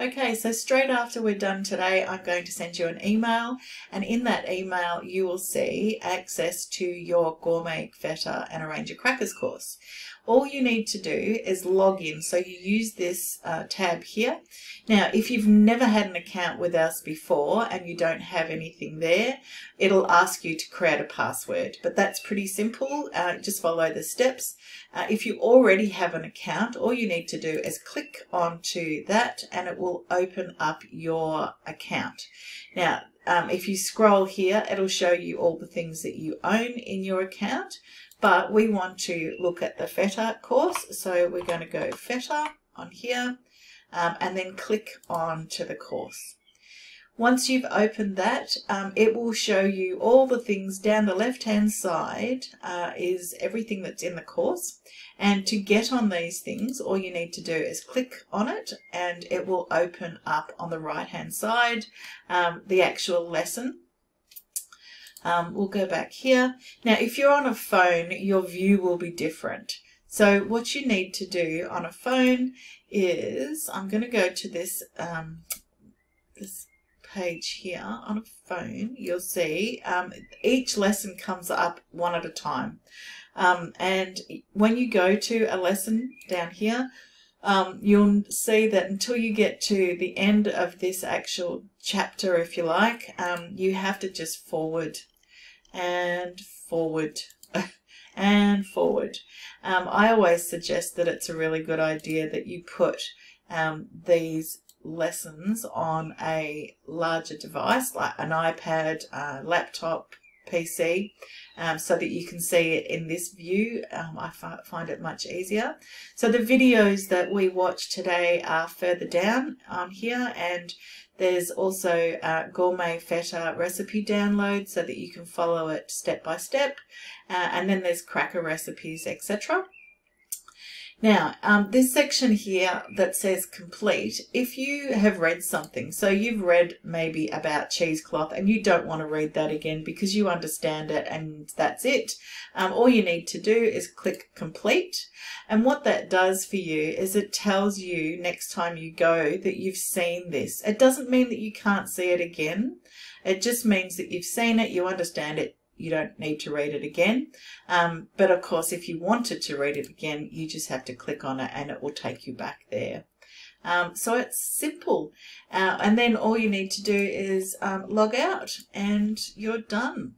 Okay, so straight after we're done today, I'm going to send you an email, and in that email you will see access to your Gourmet Feta and Arrange Your Crackers course. All you need to do is log in, so you use this tab here. Now, if you've never had an account with us before and you don't have anything there, it'll ask you to create a password, but that's pretty simple. Just follow the steps. If you already have an account, all you need to do is click onto that and it will open up your account. Now, if you scroll here, it'll show you all the things that you own in your account, but we want to look at the Feta course, so we're going to go Feta on here and then click on to the course. Once you've opened that, it will show you all the things. Down the left hand side is everything that's in the course, and to get on these things all you need to do is click on it and it will open up on the right hand side the actual lesson. We'll go back here. Now if you're on a phone, your view will be different. So what you need to do on a phone is, I'm going to go to this this page here. On a phone you'll see each lesson comes up one at a time, and when you go to a lesson down here, you'll see that until you get to the end of this actual chapter, if you like, you have to just forward and forward and forward. I always suggest that it's a really good idea that you put these lessons on a larger device like an iPad, laptop, PC, so that you can see it in this view. I find it much easier. So the videos that we watch today are further down on here, and there's also Gourmet Feta recipe download so that you can follow it step by step, and then there's cracker recipes, etc. Now, this section here that says complete, if you have read something, so you've read maybe about cheesecloth and you don't want to read that again because you understand it and that's it, all you need to do is click complete. And what that does for you is it tells you next time you go that you've seen this. It doesn't mean that you can't see it again. It just means that you've seen it, you understand it. You don't need to read it again. But of course, if you wanted to read it again, you just have to click on it and it will take you back there. So it's simple. And then all you need to do is log out and you're done.